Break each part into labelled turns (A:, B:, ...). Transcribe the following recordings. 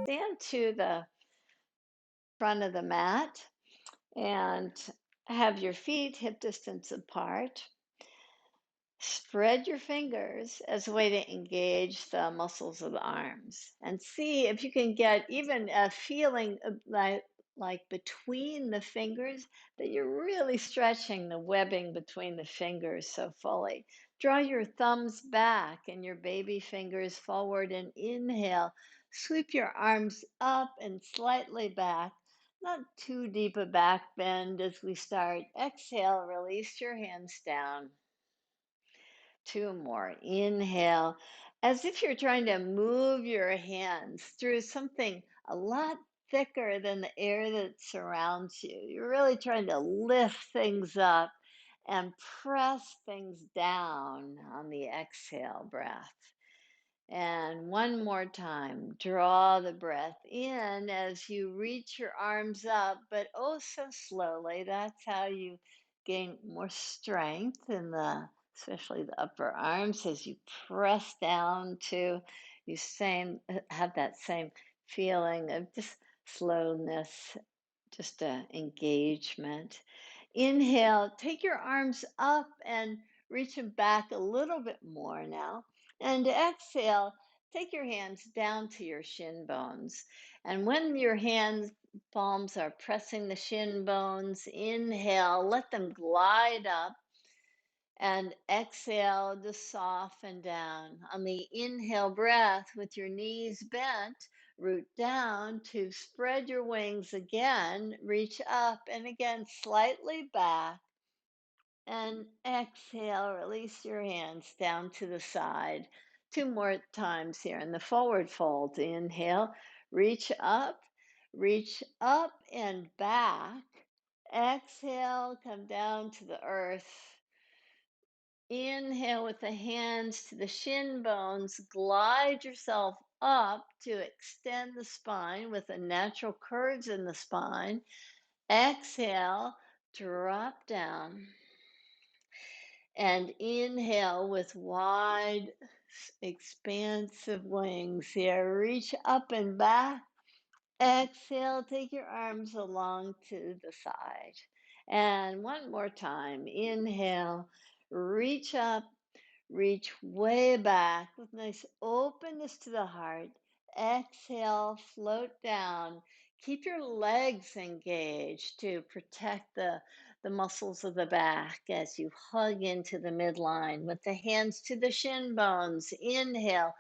A: stand to the front of the mat and have your feet hip distance apart. Spread your fingers as a way to engage the muscles of the arms and see if you can get even a feeling of like between the fingers that you're really stretching the webbing between the fingers so fully. Draw your thumbs back and your baby fingers forward and inhale. Sweep your arms up and slightly back. Not too deep a back bend as we start. Exhale, release your hands down. Two more. Inhale, as if you're trying to move your hands through something a lot thicker than the air that surrounds you. You're really trying to lift things up and press things down on the exhale breath. And one more time, draw the breath in as you reach your arms up, but oh so slowly. That's how you gain more strength in especially the upper arms as you press down to you have that same feeling of just slowness, just engagement. Inhale, take your arms up and reach them back a little bit more now. And exhale, take your hands down to your shin bones. And when your hands palms are pressing the shin bones, inhale, let them glide up. And exhale to soften down. On the inhale breath, with your knees bent, root down to spread your wings again, reach up and again slightly back. And exhale, release your hands down to the side. Two more times here in the forward fold. Inhale, reach up and back. Exhale, come down to the earth. Inhale with the hands to the shin bones, glide yourself up to extend the spine with the natural curves in the spine. Exhale, drop down. And inhale with wide, expansive wings here. Reach up and back. Exhale, take your arms along to the side. And one more time. Inhale, reach up. Reach way back with nice openness to the heart. Exhale, float down. Keep your legs engaged to protect the muscles of the back as you hug into the midline with the hands to the shin bones. Inhale,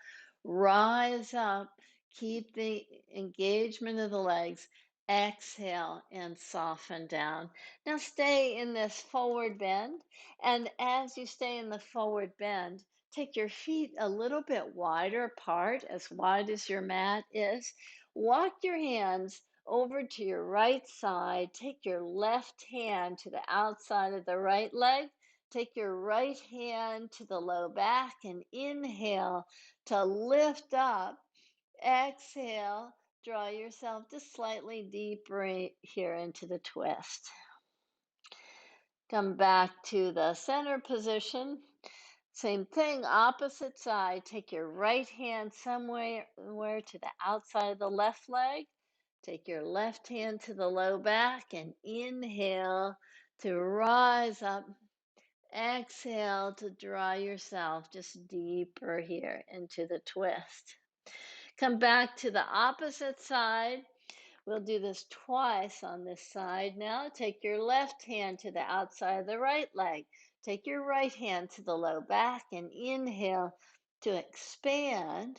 A: rise up. Keep the engagement of the legs. Exhale and soften down. Now stay in this forward bend. And as you stay in the forward bend, take your feet a little bit wider apart, as wide as your mat is. Walk your hands over to your right side. Take your left hand to the outside of the right leg. Take your right hand to the low back and inhale to lift up. Exhale, draw yourself just slightly deeper here into the twist. Come back to the center position. Same thing, opposite side. Take your right hand somewhere to the outside of the left leg. Take your left hand to the low back and inhale to rise up. Exhale to draw yourself just deeper here into the twist. Come back to the opposite side. We'll do this twice on this side now. Take your left hand to the outside of the right leg. Take your right hand to the low back and inhale to expand.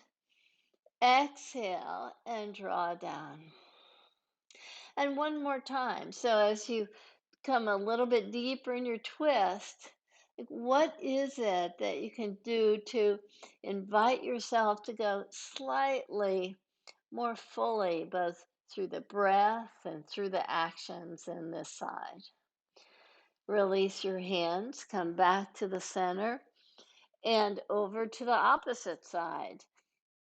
A: Exhale and draw down. And one more time. So as you come a little bit deeper in your twist, like what is it that you can do to invite yourself to go slightly more fully, both through the breath and through the actions in this side? Release your hands, come back to the center and over to the opposite side.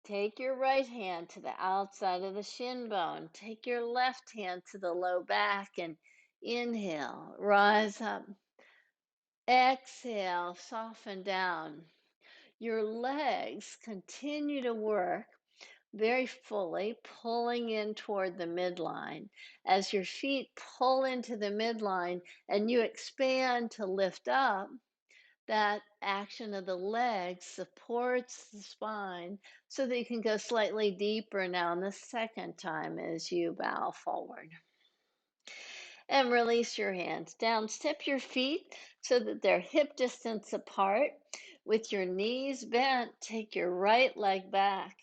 A: Take your right hand to the outside of the shin bone. Take your left hand to the low back and inhale, rise up. Exhale, soften down. Your legs continue to work, very fully, pulling in toward the midline. As your feet pull into the midline and you expand to lift up, that action of the legs supports the spine so that you can go slightly deeper now in the second time as you bow forward. And release your hands down. Step your feet so that they're hip distance apart. With your knees bent, take your right leg back.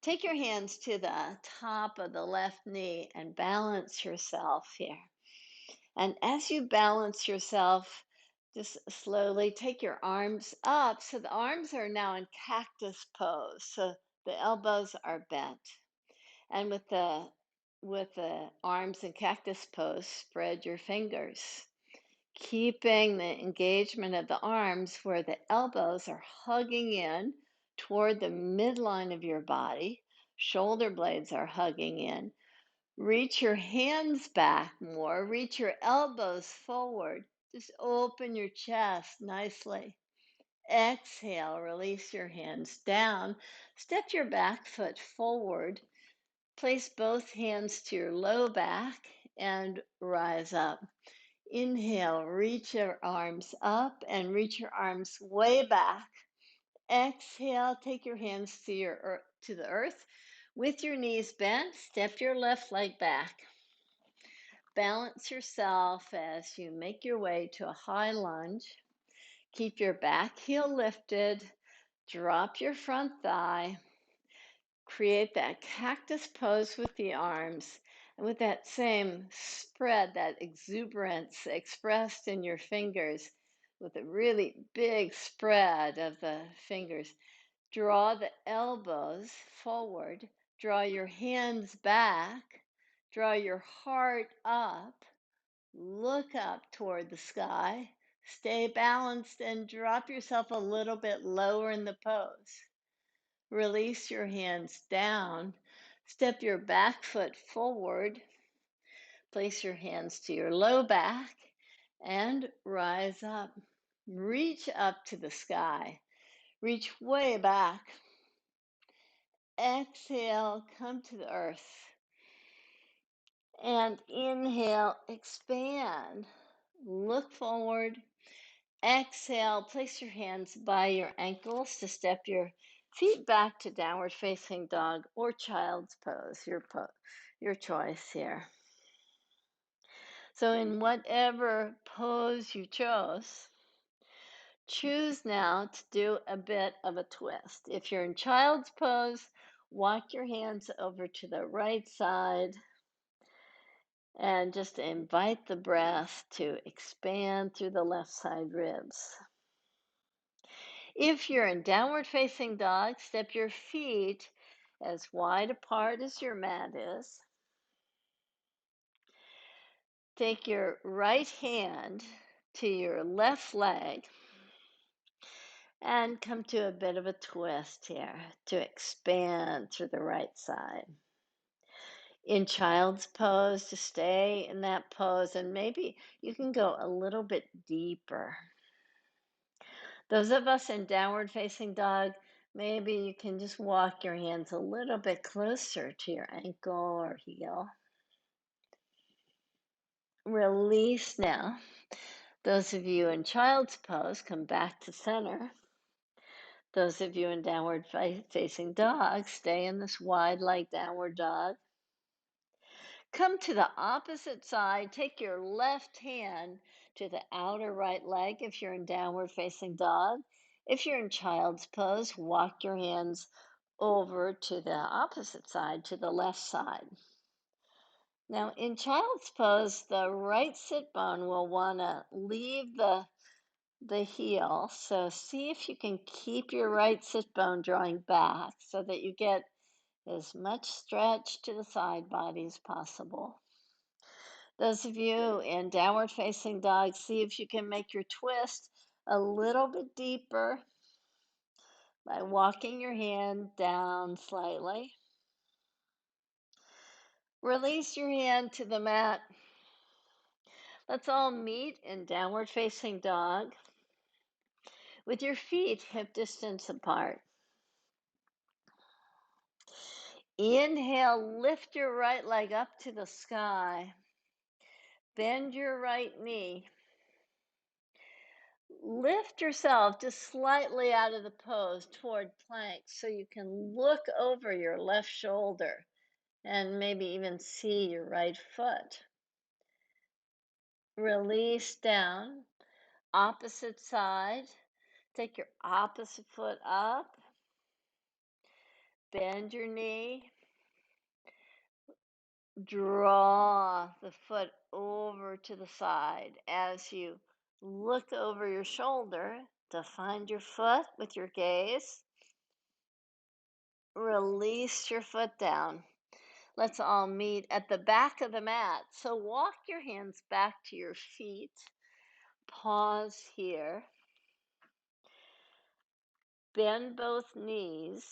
A: Take your hands to the top of the left knee and balance yourself here. And as you balance yourself, just slowly take your arms up. So the arms are now in cactus pose. So the elbows are bent. And with the arms in cactus pose, spread your fingers, keeping the engagement of the arms where the elbows are hugging in toward the midline of your body. Shoulder blades are hugging in. Reach your hands back more. Reach your elbows forward. Just open your chest nicely. Exhale, release your hands down. Step your back foot forward. Place both hands to your low back and rise up. Inhale, reach your arms up and reach your arms way back. Exhale, take your hands to the earth. With your knees bent, step your left leg back. Balance yourself as you make your way to a high lunge. Keep your back heel lifted. Drop your front thigh. Create that cactus pose with the arms. And with that same spread, that exuberance expressed in your fingers, with a really big spread of the fingers, draw the elbows forward. Draw your hands back. Draw your heart up. Look up toward the sky. Stay balanced and drop yourself a little bit lower in the pose. Release your hands down. Step your back foot forward. Place your hands to your low back and rise up. Reach up to the sky. Reach way back. Exhale, come to the earth. And inhale, expand. Look forward. Exhale, place your hands by your ankles to step your feet back to downward facing dog or child's pose, your choice here. So in whatever pose you chose, choose now to do a bit of a twist. If you're in child's pose, walk your hands over to the right side and just invite the breath to expand through the left side ribs. If you're in downward facing dog, step your feet as wide apart as your mat is. Take your right hand to your left leg and come to a bit of a twist here to expand through the right side. In child's pose, to stay in that pose, and maybe you can go a little bit deeper. Those of us in downward facing dog, maybe you can just walk your hands a little bit closer to your ankle or heel. Release now. Those of you in child's pose, come back to center. Those of you in downward facing dog, stay in this wide leg downward dog. Come to the opposite side. Take your left hand to the outer right leg if you're in downward facing dog. If you're in child's pose, walk your hands over to the opposite side, to the left side. Now, in child's pose, the right sit bone will want to leave the heel. So see if you can keep your right sit bone drawing back so that you get as much stretch to the side body as possible. Those of you in downward facing dog, see if you can make your twist a little bit deeper by walking your hand down slightly. Release your hand to the mat. Let's all meet in downward facing dog with your feet hip distance apart. Inhale, lift your right leg up to the sky. Bend your right knee. Lift yourself just slightly out of the pose toward plank so you can look over your left shoulder and maybe even see your right foot. Release down, opposite side. Take your opposite foot up. Bend your knee. Draw the foot over to the side as you look over your shoulder to find your foot with your gaze. Release your foot down. Let's all meet at the back of the mat. So walk your hands back to your feet. Pause here. Bend both knees.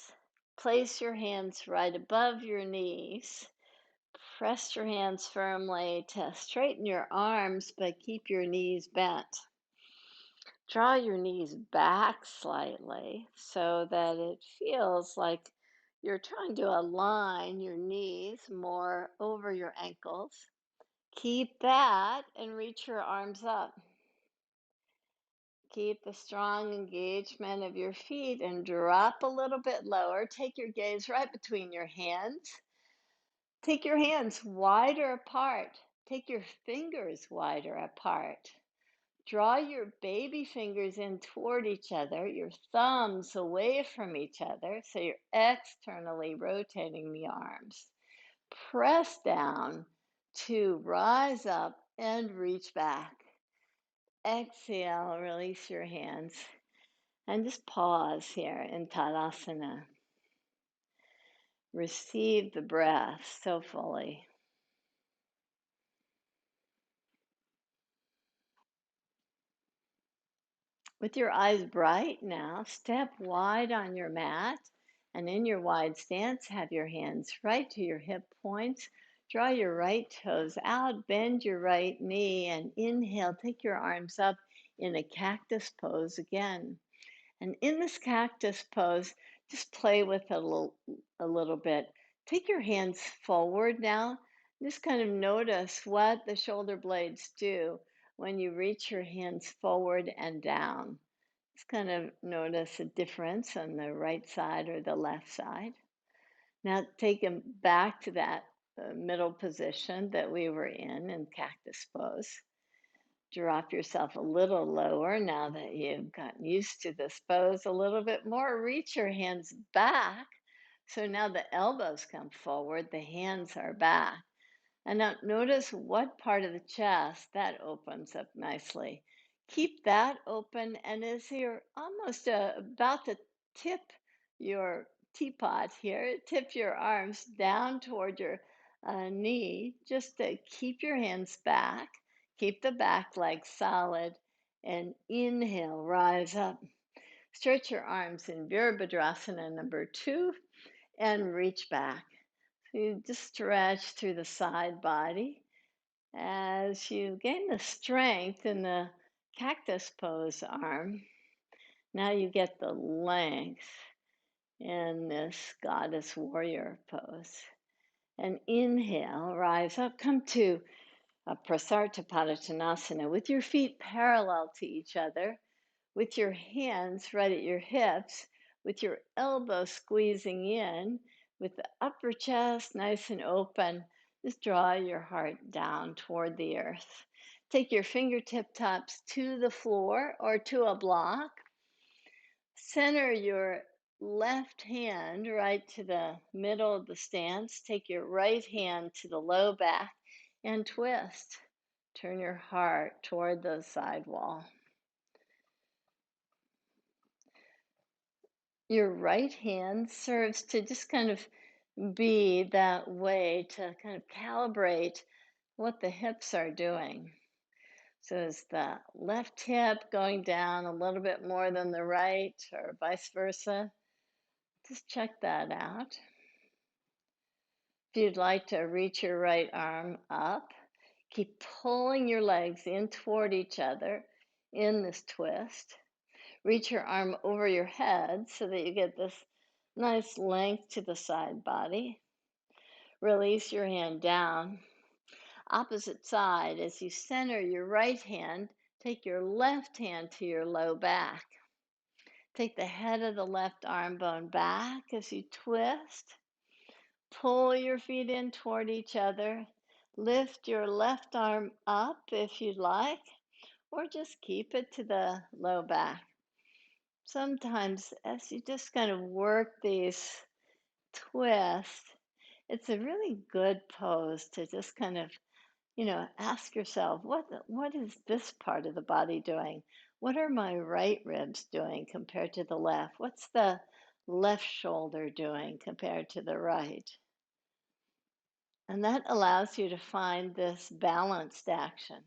A: Place your hands right above your knees. Press your hands firmly to straighten your arms, but keep your knees bent. Draw your knees back slightly so that it feels like you're trying to align your knees more over your ankles. Keep that and reach your arms up. Keep the strong engagement of your feet and drop a little bit lower. Take your gaze right between your hands. Take your hands wider apart. Take your fingers wider apart. Draw your baby fingers in toward each other, your thumbs away from each other, so you're externally rotating the arms. Press down to rise up and reach back. Exhale, release your hands, and just pause here in Tadasana. Receive the breath so fully. With your eyes bright now, step wide on your mat, and in your wide stance, have your hands right to your hip points. Draw your right toes out, bend your right knee, and inhale, take your arms up in a cactus pose again. And in this cactus pose, just play with it a little bit. Take your hands forward now. Just kind of notice what the shoulder blades do when you reach your hands forward and down. Just kind of notice a difference on the right side or the left side. Now take them back to that middle position that we were in cactus pose. Drop yourself a little lower now that you've gotten used to this pose a little bit more. Reach your hands back. So now the elbows come forward, the hands are back. And now notice what part of the chest that opens up nicely. Keep that open, and as you're almost about to tip your teapot here, tip your arms down toward your knee, just to keep your hands back, keep the back leg solid, and inhale, rise up. Stretch your arms in virbhadrasana number 2 and reach back. So you just stretch through the side body. As you gain the strength in the cactus pose arm, now you get the length in this goddess warrior pose. And inhale, rise up, come to a prasarita padottanasana with your feet parallel to each other, with your hands right at your hips, with your elbows squeezing in, with the upper chest nice and open. Just draw your heart down toward the earth. Take your fingertip tops to the floor or to a block. Center your left hand right to the middle of the stance. Take your right hand to the low back and twist. Turn your heart toward the side wall. Your right hand serves to just kind of be that way to kind of calibrate what the hips are doing. So is the left hip going down a little bit more than the right or vice versa? Just check that out. If you'd like to reach your right arm up, keep pulling your legs in toward each other in this twist. Reach your arm over your head so that you get this nice length to the side body. Release your hand down. Opposite side, as you center your right hand, take your left hand to your low back. Take the head of the left arm bone back as you twist. Pull your feet in toward each other. Lift your left arm up if you'd like, or just keep it to the low back. Sometimes, as you just kind of work these twists, it's a really good pose to just kind of, ask yourself, what is this part of the body doing? What are my right ribs doing compared to the left? What's the left shoulder doing compared to the right? And that allows you to find this balanced action.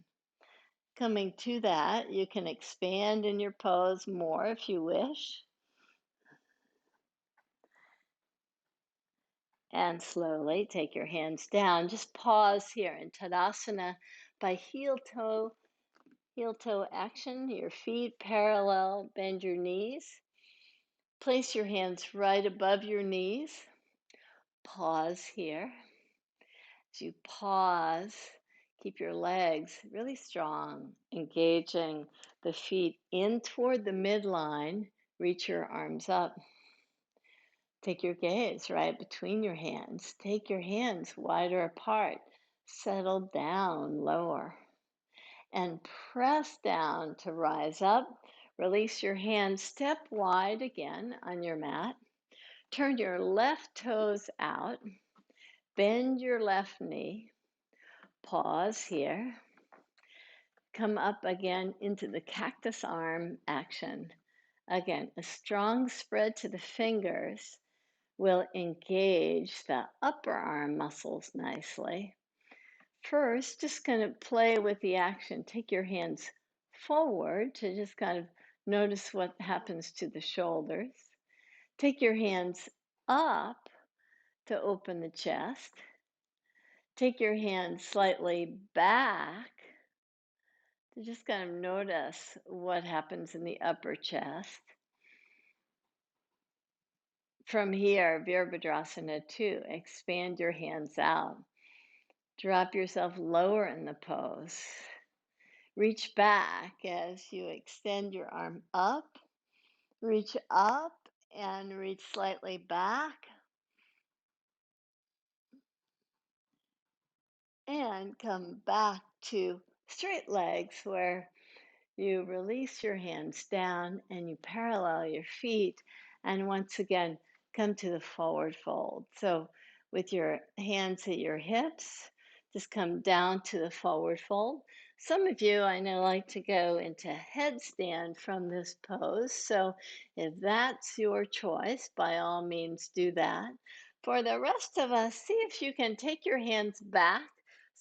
A: Coming to that, you can expand in your pose more if you wish. And slowly take your hands down. Just pause here in Tadasana by heel toe action, your feet parallel, bend your knees. Place your hands right above your knees. Pause here. As you pause, keep your legs really strong, engaging the feet in toward the midline. Reach your arms up. Take your gaze right between your hands. Take your hands wider apart. Settle down lower. And press down to rise up. Release your hands, step wide again on your mat. Turn your left toes out. Bend your left knee. Pause here. Come up again into the cactus arm action. Again, a strong spread to the fingers will engage the upper arm muscles nicely. First, just kind of play with the action. Take your hands forward to just kind of notice what happens to the shoulders. Take your hands up to open the chest. Take your hands slightly back to just kind of notice what happens in the upper chest. From here, virbhadrasana 2, expand your hands out. Drop yourself lower in the pose. Reach back as you extend your arm up. Reach up and reach slightly back. And come back to straight legs where you release your hands down and you parallel your feet. And once again, come to the forward fold. So with your hands at your hips, just come down to the forward fold. Some of you I know like to go into headstand from this pose. So if that's your choice, by all means do that. For the rest of us, see if you can take your hands back.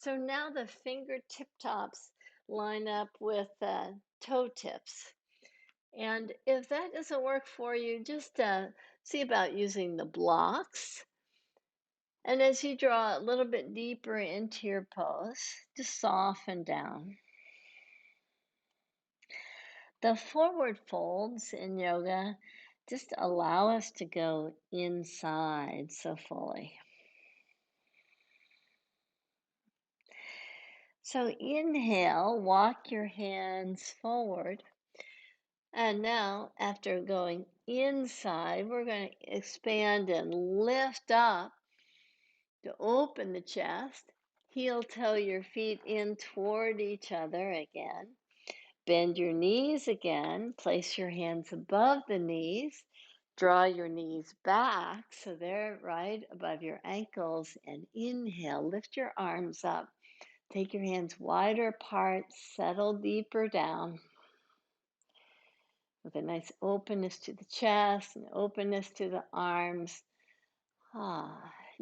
A: So now the fingertip tops line up with the toe tips. And if that doesn't work for you, just see about using the blocks. And as you draw a little bit deeper into your pose, just soften down. The forward folds in yoga just allow us to go inside so fully. So inhale, walk your hands forward. And now, after going inside, we're going to expand and lift up to open the chest. Heel toe your feet in toward each other again. Bend your knees again. Place your hands above the knees. Draw your knees back so they're right above your ankles. And inhale, lift your arms up. Take your hands wider apart. Settle deeper down, with a nice openness to the chest and openness to the arms.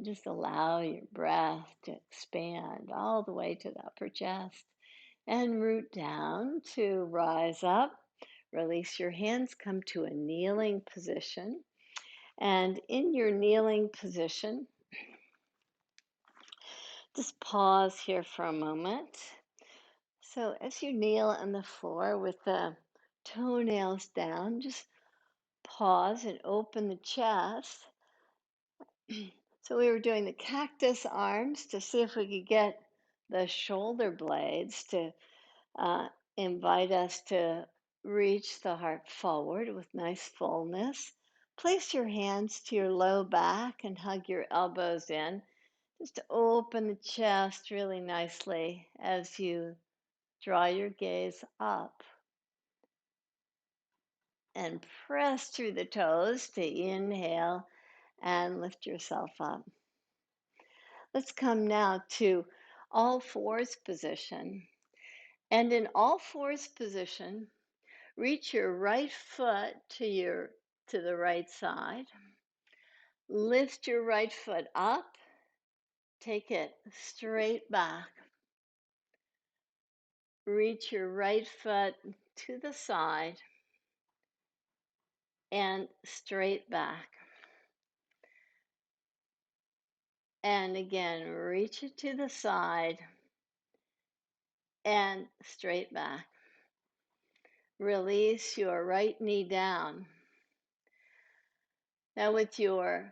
A: Just allow your breath to expand all the way to the upper chest and root down to rise up. Release your hands, come to a kneeling position. And in your kneeling position, just pause here for a moment. So as you kneel on the floor with the toenails down, just pause and open the chest. So we were doing the cactus arms to see if we could get the shoulder blades to uh, invite us to reach the heart forward with nice fullness. Place your hands to your low back and hug your elbows in, just to open the chest really nicely as you draw your gaze up and press through the toes to inhale and lift yourself up. Let's come now to all fours position. And in all fours position, reach your right foot to the right side. Lift your right foot up, take it straight back. Reach your right foot to the side and straight back. And again, reach it to the side and straight back. Release your right knee down. Now with your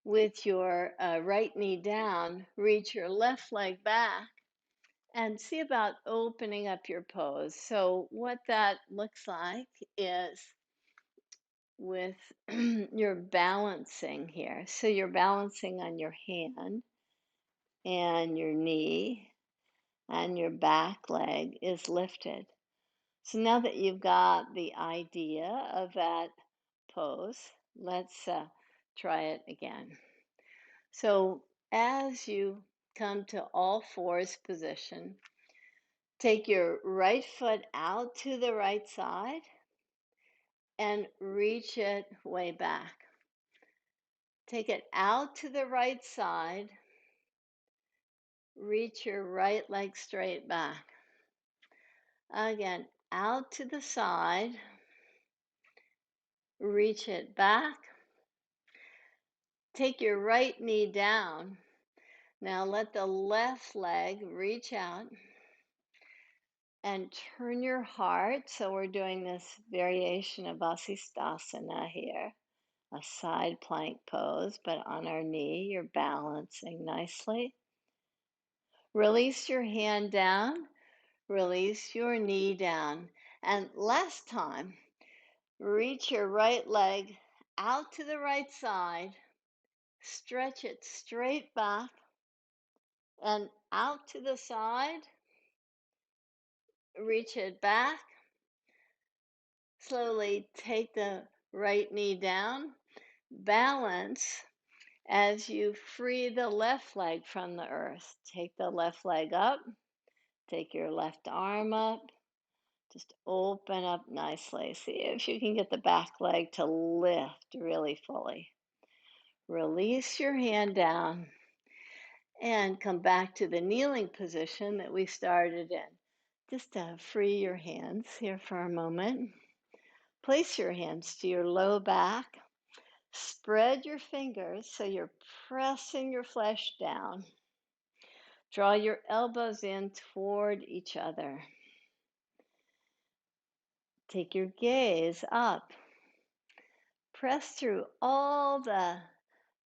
A: right knee down, reach your left leg back and see about opening up your pose. So what that looks like is with you're balancing here. So you're balancing on your hand and your knee and your back leg is lifted. So now that you've got the idea of that pose, let's try it again. So as you come to all fours position, take your right foot out to the right side and reach it way back. Take it out to the right side, reach your right leg straight back. Again, out to the side, reach it back. Take your right knee down. Now let the left leg reach out and turn your heart. So we're doing this variation of vasisthasana here, a side plank pose, but on our knee, you're balancing nicely. Release your hand down, release your knee down. And last time, reach your right leg out to the right side, stretch it straight back and out to the side, reach it back. Slowly take the right knee down, balance as you free the left leg from the earth. Take the left leg up, take your left arm up, just open up nicely. See if you can get the back leg to lift really fully. Release your hand down and come back to the kneeling position that we started in. Just to free your hands here for a moment. Place your hands to your low back. Spread your fingers so you're pressing your flesh down. Draw your elbows in toward each other. Take your gaze up. Press through all the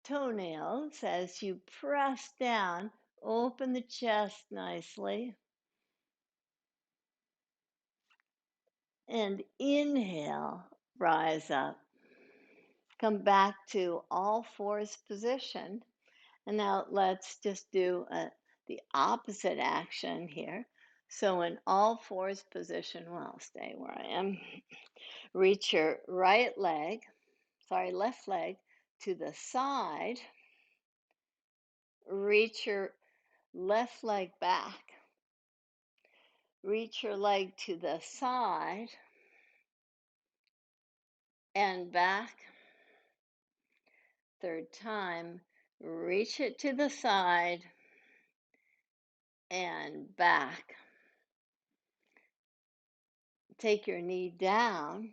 A: toenails as you press down. Open the chest nicely. And inhale, rise up. Come back to all fours position. And now let's just do the opposite action here. So in all fours position, well, I'll stay where I am. Reach your left leg to the side. Reach your left leg back. Reach your leg to the side and back. Third time, reach it to the side and back. Take your knee down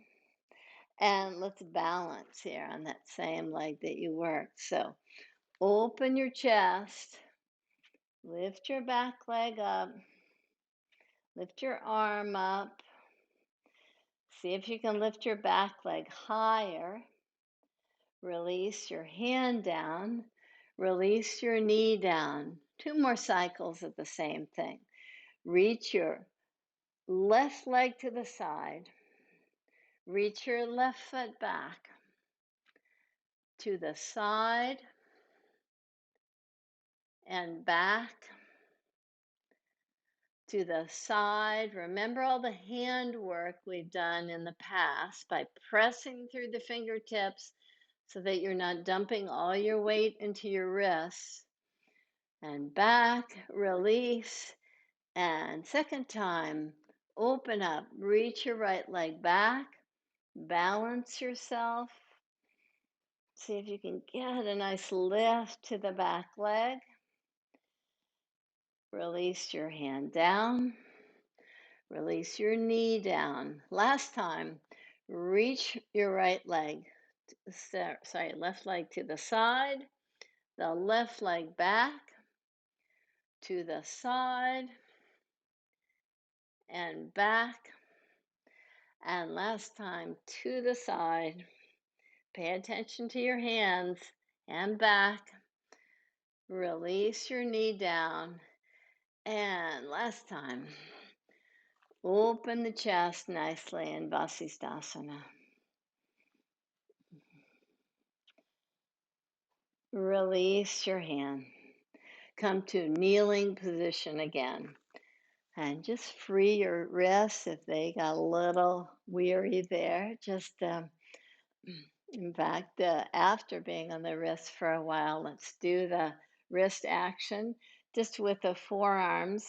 A: and let's balance here on that same leg that you worked. So open your chest, lift your back leg up, lift your arm up. See if you can lift your back leg higher. Release your hand down. Release your knee down. 2 more cycles of the same thing. Reach your left leg to the side. Reach your left foot back to the side and back to the side. Remember all the hand work we've done in the past by pressing through the fingertips so that you're not dumping all your weight into your wrists. And back, release, and second time, open up, reach your right leg back, balance yourself. See if you can get a nice lift to the back leg. Release your hand down. Release your knee down. Last time, reach your right leg, left leg to the side, the left leg back to the side and back. And last time to the side. Pay attention to your hands and back. Release your knee down. And last time, open the chest nicely in vasisthasana. Release your hand. Come to kneeling position again. And just free your wrists if they got a little weary there. In fact, after being on the wrist for a while, let's do the wrist action just with the forearms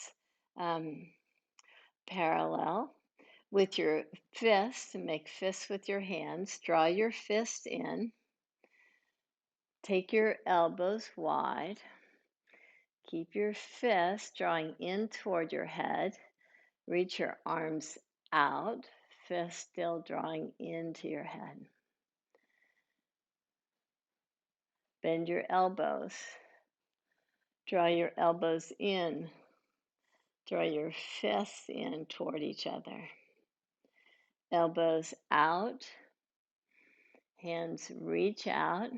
A: parallel with your fists, and make fists with your hands. Draw your fist in. Take your elbows wide. Keep your fist drawing in toward your head. Reach your arms out, fist still drawing into your head. Bend your elbows. Draw your elbows in. Draw your fists in toward each other. Elbows out. Hands reach out.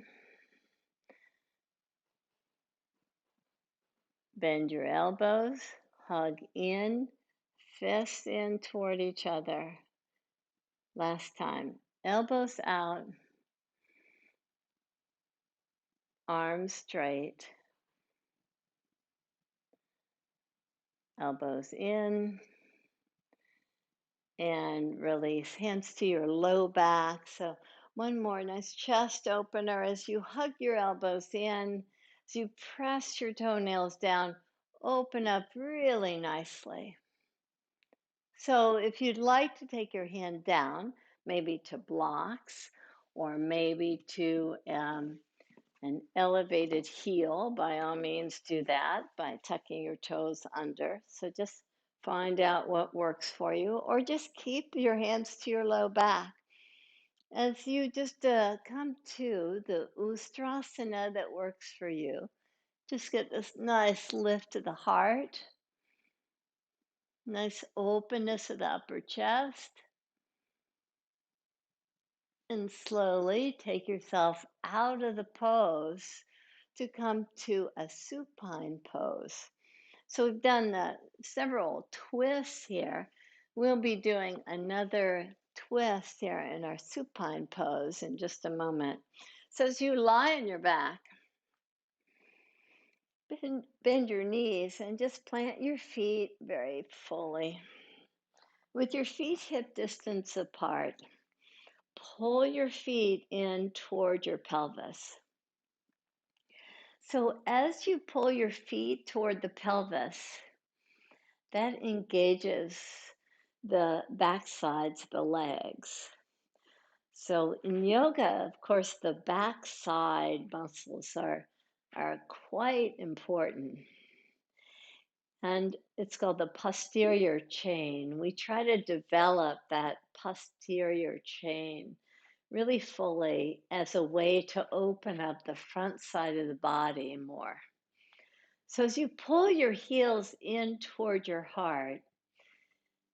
A: Bend your elbows. Hug in. Fists in toward each other. Last time. Elbows out. Arms straight. Elbows in. And release. Hands to your low back. So one more nice chest opener as you hug your elbows in, as you press your toenails down, open up really nicely. So if you'd like to take your hand down, maybe to blocks or maybe to an elevated heel, by all means do that by tucking your toes under. So just find out what works for you, or just keep your hands to your low back. As you just come to the ustrasana that works for you, just get this nice lift to the heart, nice openness of the upper chest, and slowly take yourself out of the pose to come to a supine pose. So we've done several twists here. We'll be doing another twist here in our supine pose in just a moment. So as you lie on your back, bend your knees and just plant your feet very fully. With your feet hip distance apart, pull your feet in toward your pelvis. So as you pull your feet toward the pelvis, that engages the back sides of the legs. So in yoga, of course, the back side muscles are quite important. And it's called the posterior chain. We try to develop that posterior chain really fully as a way to open up the front side of the body more. So as you pull your heels in toward your heart,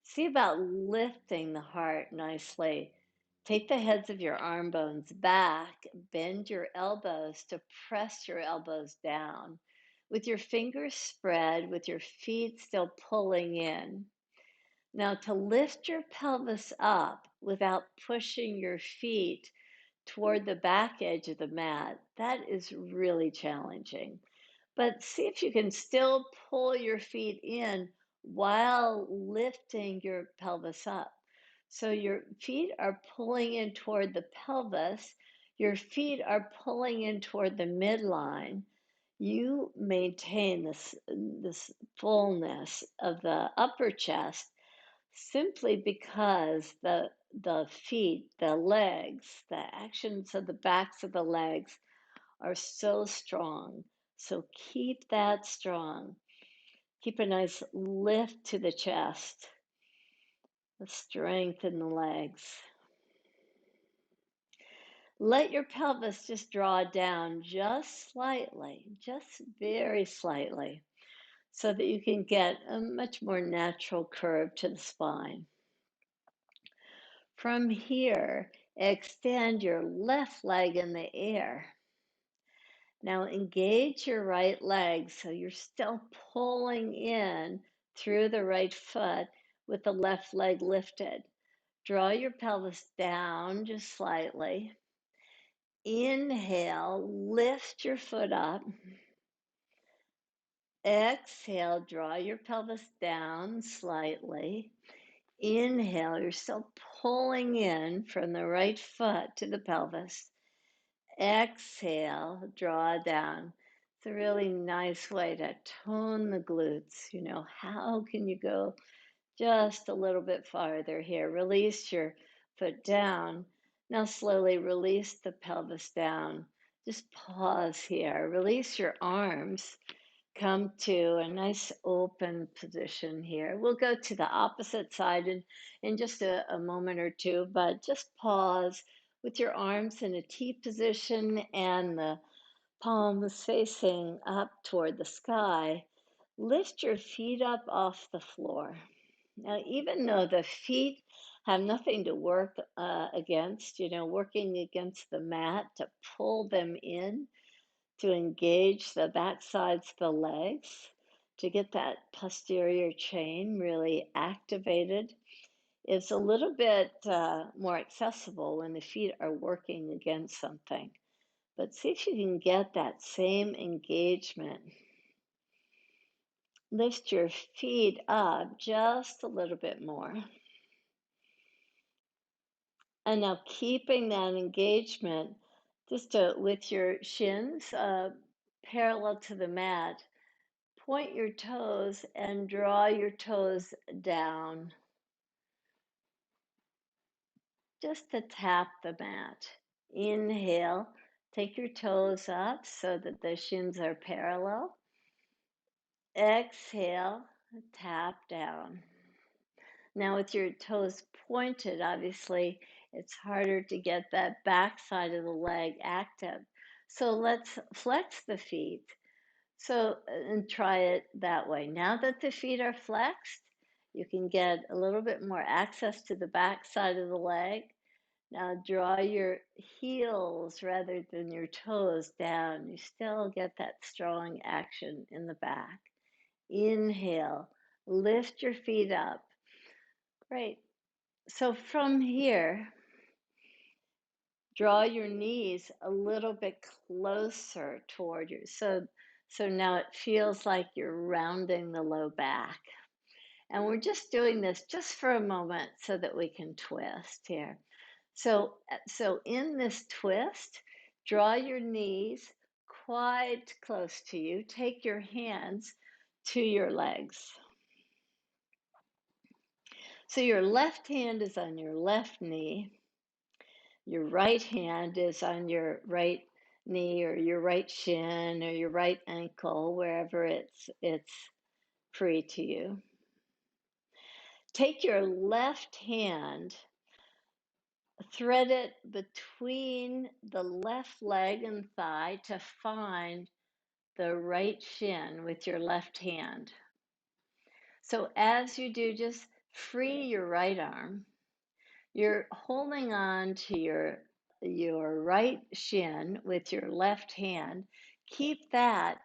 A: see about lifting the heart nicely Take the heads of your arm bones back, bend your elbows to press your elbows down. With your fingers spread, with your feet still pulling in. Now, to lift your pelvis up without pushing your feet toward the back edge of the mat, that is really challenging. But see if you can still pull your feet in while lifting your pelvis up. So your feet are pulling in toward the pelvis, your feet are pulling in toward the midline. You maintain this fullness of the upper chest simply because the feet, the legs, the actions of the backs of the legs are so strong. So keep that strong. Keep a nice lift to the chest, the strength in the legs. Let your pelvis just draw down just slightly, just very slightly, so that you can get a much more natural curve to the spine. From here, extend your left leg in the air. Now engage your right leg so you're still pulling in through the right foot with the left leg lifted. Draw your pelvis down just slightly. Inhale, lift your foot up. Exhale, draw your pelvis down slightly. Inhale, you're still pulling in from the right foot to the pelvis. Exhale, draw down. It's a really nice way to tone the glutes. How can you go just a little bit farther here? Release your foot down. Now slowly release the pelvis down. Just pause here. Release your arms. Come to a nice open position here. We'll go to the opposite side in just a moment or two, but just pause with your arms in a T position and the palms facing up toward the sky. Lift your feet up off the floor. Now, even though the feet have nothing to work against, working against the mat to pull them in, to engage the back sides of the legs, to get that posterior chain really activated. It's a little bit more accessible when the feet are working against something. But see if you can get that same engagement. Lift your feet up just a little bit more. And now keeping that engagement just with your shins parallel to the mat. Point your toes and draw your toes down just to tap the mat. Inhale, take your toes up so that the shins are parallel. Exhale, tap down. Now, with your toes pointed, obviously, it's harder to get that back side of the leg active. So let's flex the feet. And try it that way. Now that the feet are flexed, you can get a little bit more access to the back side of the leg. Now draw your heels rather than your toes down. You still get that strong action in the back. Inhale, lift your feet up. Great. So from here, draw your knees a little bit closer toward you. So now it feels like you're rounding the low back. And we're just doing this just for a moment so that we can twist here. So in this twist, draw your knees quite close to you. Take your hands to your legs. So your left hand is on your left knee. Your right hand is on your right knee or your right shin or your right ankle, wherever it's free to you. Take your left hand, thread it between the left leg and thigh to find the right shin with your left hand. So as you do, just free your right arm. You're holding on to your right shin with your left hand. Keep that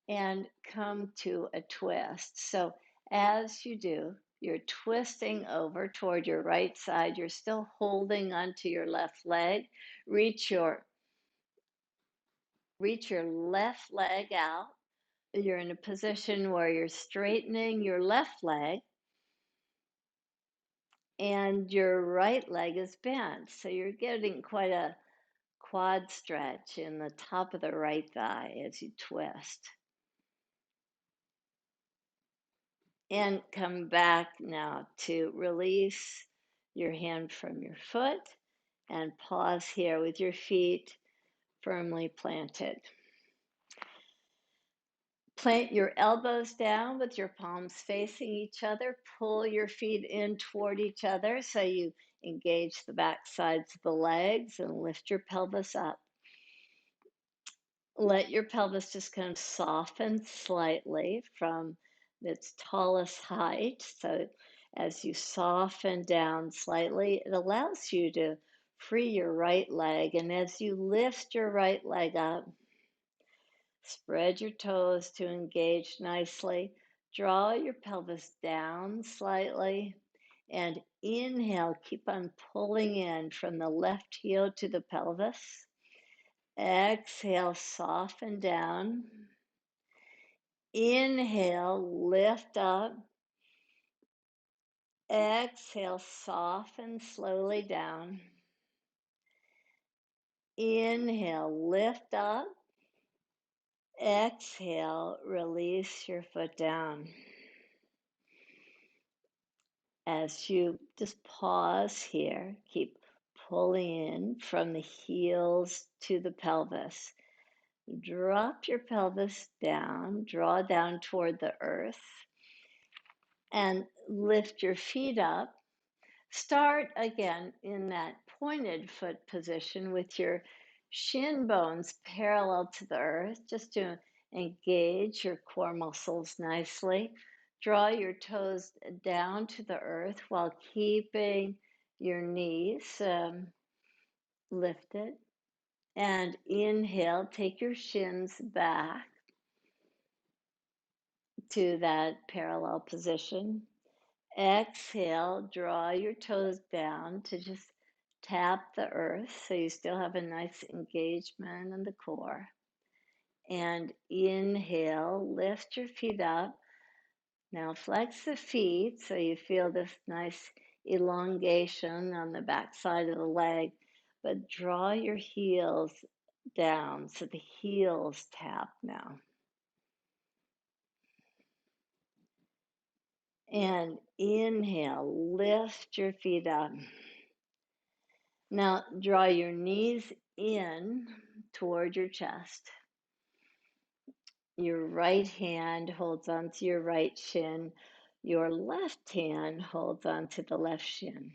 A: and come to a twist. So as you do, you're twisting over toward your right side. You're still holding onto your left leg. Reach your reach your left leg out. You're in a position where you're straightening your left leg and your right leg is bent. So you're getting quite a quad stretch in the top of the right thigh as you twist. And come back now to release your hand from your foot and pause here with your feet firmly planted. Plant your elbows down with your palms facing each other. Pull your feet in toward each other so you engage the back sides of the legs and lift your pelvis up. Let your pelvis just kind of soften slightly from its tallest height. So as you soften down slightly, it allows you to free your right leg. And as you lift your right leg up, spread your toes to engage nicely. Draw your pelvis down slightly and inhale. Keep on pulling in from the left heel to the pelvis. Exhale, soften down. Inhale, lift up. Exhale, soften slowly down. Inhale, lift up. Exhale, release your foot down. As you just pause here, keep pulling in from the heels to the pelvis. Drop your pelvis down, draw down toward the earth, and lift your feet up. Start again in that pointed foot position with your shin bones parallel to the earth, just to engage your core muscles nicely. Draw your toes down to the earth while keeping your knees lifted. And inhale, take your shins back to that parallel position. Exhale, draw your toes down to just tap the earth so you still have a nice engagement in the core. And inhale, lift your feet up. Now flex the feet so you feel this nice elongation on the back side of the leg, but draw your heels down so the heels tap now. And inhale, lift your feet up. Now draw your knees in toward your chest. Your right hand holds onto your right shin. Your left hand holds onto the left shin.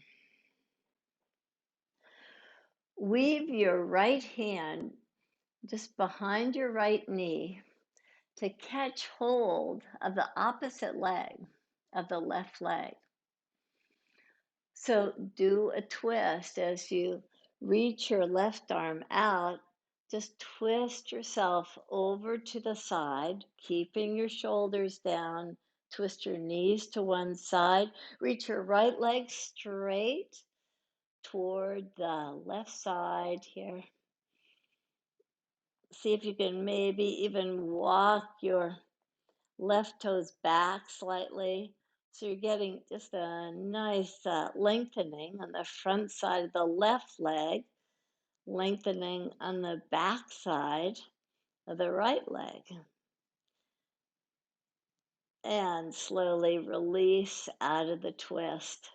A: Weave your right hand just behind your right knee to catch hold of the opposite leg, of the left leg. So do a twist as you reach your left arm out. Just twist yourself over to the side, keeping your shoulders down. Twist your knees to one side. Reach your right leg straight toward the left side here. See if you can maybe even walk your left toes back slightly. So you're getting just a nice lengthening on the front side of the left leg, lengthening on the back side of the right leg. And slowly release out of the twist.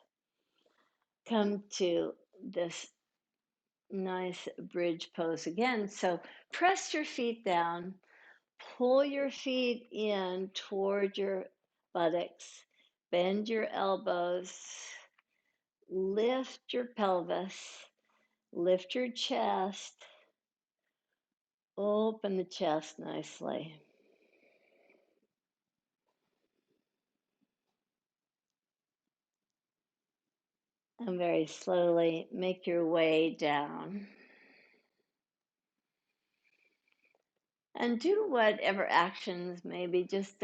A: Come to this nice bridge pose again. So press your feet down, pull your feet in toward your buttocks, bend your elbows, lift your pelvis, lift your chest, open the chest nicely. And very slowly make your way down. And do whatever actions, maybe just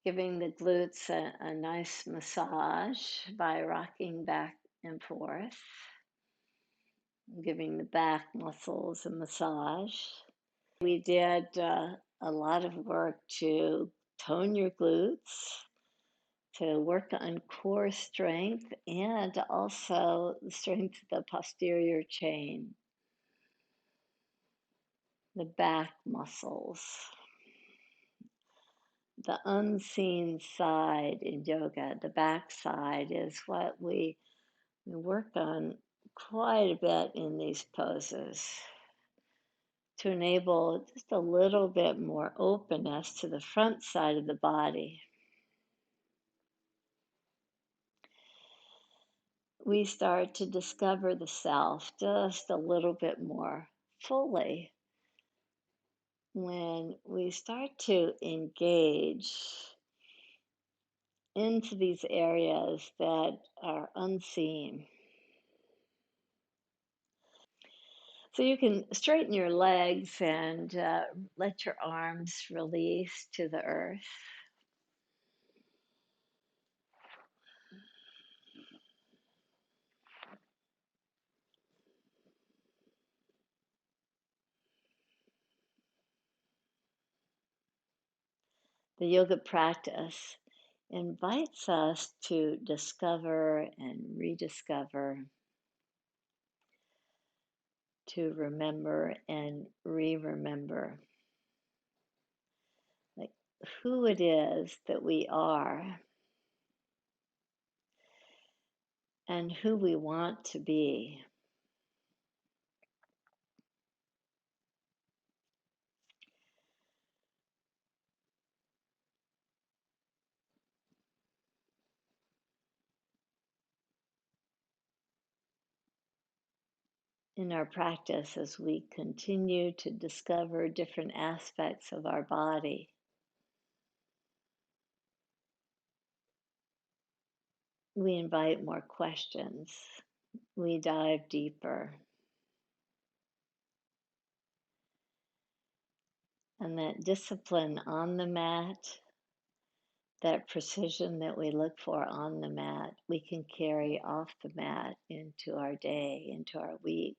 A: giving the glutes a nice massage by rocking back and forth, giving the back muscles a massage. We did a lot of work to tone your glutes, to work on core strength, and also the strength of the posterior chain, the back muscles. The unseen side in yoga, the back side, is what we work on quite a bit in these poses to enable just a little bit more openness to the front side of the body. We start to discover the self just a little bit more fully when we start to engage into these areas that are unseen. So you can straighten your legs and let your arms release to the earth. The yoga practice invites us to discover and rediscover, to remember and re-remember, like who it is that we are and who we want to be. In our practice, as we continue to discover different aspects of our body, we invite more questions. We dive deeper. And that discipline on the mat, that precision that we look for on the mat, we can carry off the mat into our day, into our week.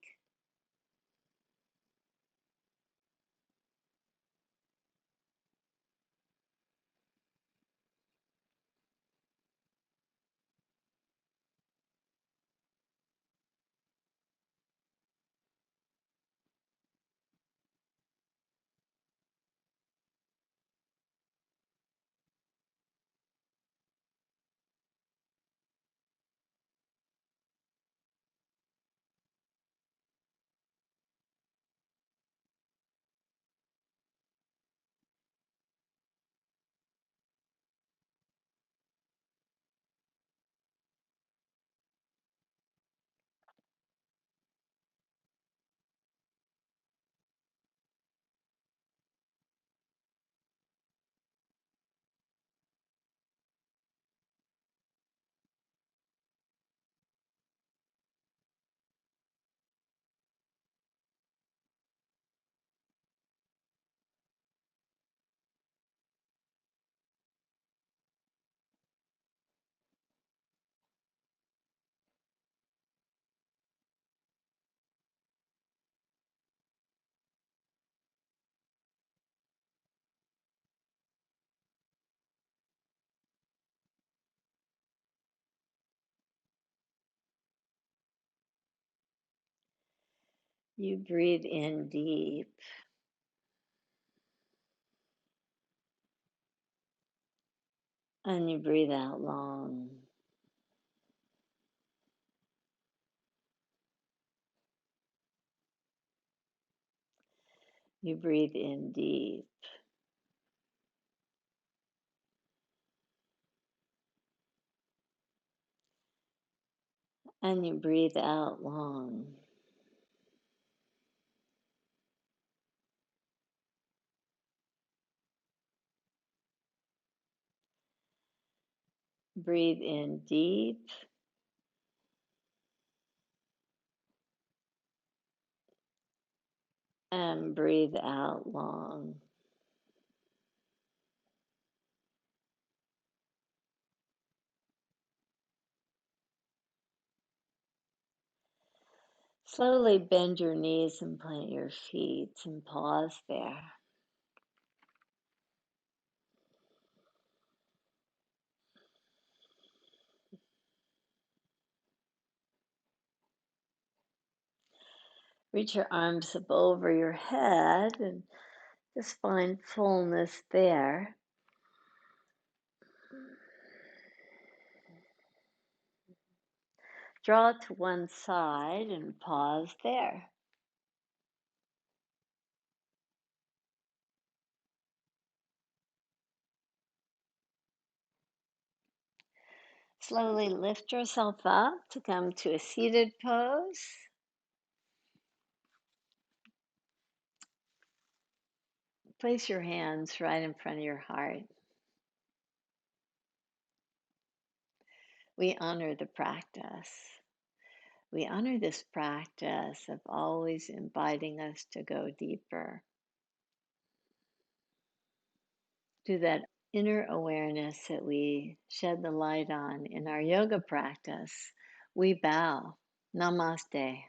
A: You breathe in deep. And you breathe out long. You breathe in deep. And you breathe out long. Breathe in deep And breathe out long. Slowly bend your knees and plant your feet and pause there. Reach your arms up over your head and just find fullness there. Draw to one side and pause there. Slowly lift yourself up to come to a seated pose. Place your hands right in front of your heart. We honor the practice. We honor this practice of always inviting us to go deeper, to that inner awareness that we shed the light on in our yoga practice. We bow. Namaste.